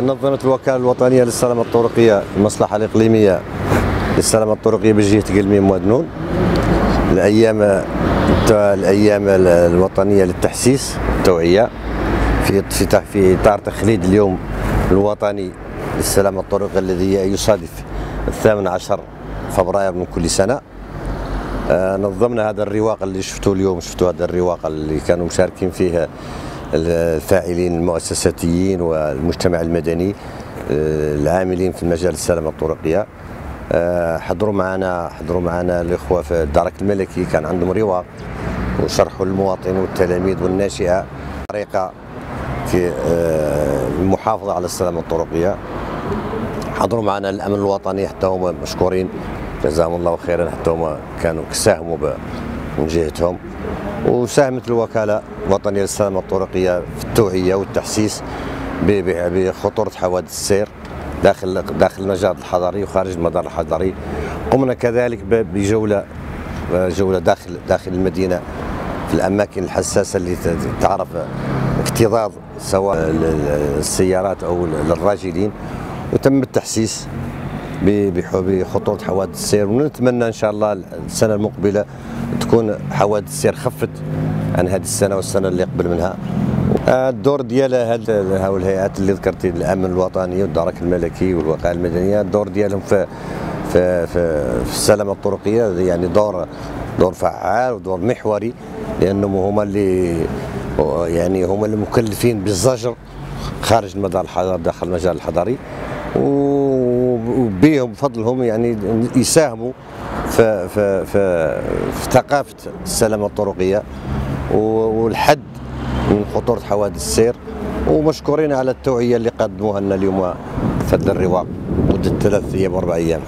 نظمت الوكالة الوطنية للسلامة الطرقية المصلحة الإقليمية للسلامة الطرقية بجهة قلميم ودنون الأيام الوطنية للتحسيس التوعية في إطار تخليد اليوم الوطني للسلامة الطرقية الذي يصادف 18 فبراير من كل سنة. نظمنا هذا الرواق اللي شفتوه اليوم، شفتوا هذا الرواق اللي كانوا مشاركين فيه الفاعلين المؤسساتيين والمجتمع المدني العاملين في مجال السلامة الطرقية. حضروا معنا الإخوة في الدرك الملكي، كان عندهم رواق وشرحوا للمواطنين والتلاميذ والناشئة طريقة في المحافظة على السلامة الطرقية. حضروا معنا الأمن الوطني، حتى هم مشكورين جزاهم الله خيرا، حتى هم كانوا ساهموا من جهتهم. وساهمت الوكالة الوطنية للسلامة الطرقية في التوعية والتحسيس بخطورة حوادث السير داخل المجال الحضري وخارج المدار الحضري. قمنا كذلك بجولة داخل المدينة في الأماكن الحساسة اللي تعرف اكتظاظ سواء للسيارات أو للراجلين، وتم التحسيس بخطورة حوادث السير. ونتمنى إن شاء الله السنة المقبلة تكون حوادث السير خفت عن هذه السنة والسنة اللي قبل منها. الدور ديال هاو الهيئات اللي ذكرتي، الأمن الوطني والدرك الملكي والوقاية المدنية، الدور ديالهم في السلامة الطرقية يعني دور فعال ودور محوري، لأنهم هما اللي مكلفين بالزجر خارج المدار الحضري داخل المجال الحضري، وبهم بفضلهم يعني يساهموا في ثقافة السلامة الطرقية والحد من خطورة حوادث السير. ومشكورين على التوعية اللي قدموها لنا اليوم في هذا الرواق مدة 3 أيام و4 أيام.